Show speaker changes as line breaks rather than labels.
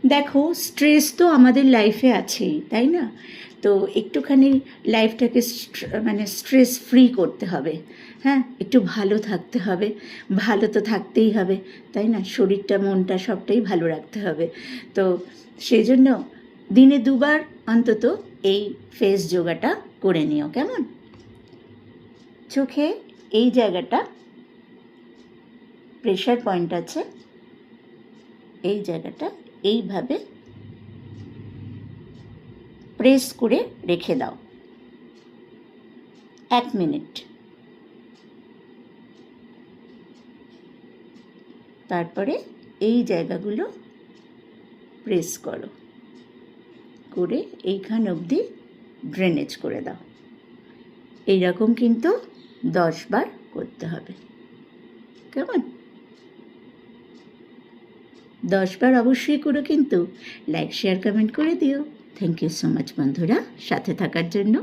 দেখো, স্ট্রেস তো আমাদের লাইফে আছেই, তাই না? তো একটুখানি লাইফটাকে মানে স্ট্রেস ফ্রি করতে হবে। হ্যাঁ, একটু ভালো থাকতে হবে। ভালো তো থাকতেই হবে, তাই না? শরীরটা মনটা সবটাই ভালো রাখতে হবে। তো সেই জন্য দিনে 2বার অন্তত এই ফেস যোগাটা করে নিও, কেমন? চোখে এই জায়গাটা প্রেশার পয়েন্ট আছে, এই জায়গাটা এইভাবে প্রেস করে রেখে দাও 1 মিনিট। তারপরে এই জায়গাগুলো প্রেস করো, করে এইখান অবধি ড্রেনেজ করে দাও। এইরকম কিন্তু 10 বার করতে হবে, কেমন? 10 বার অবশ্যই করো কিন্তু। লাইক, শেয়ার, কমেন্ট করে দিও। থ্যাংক ইউ সো মাচ বন্ধুরা, সাথে থাকার জন্য।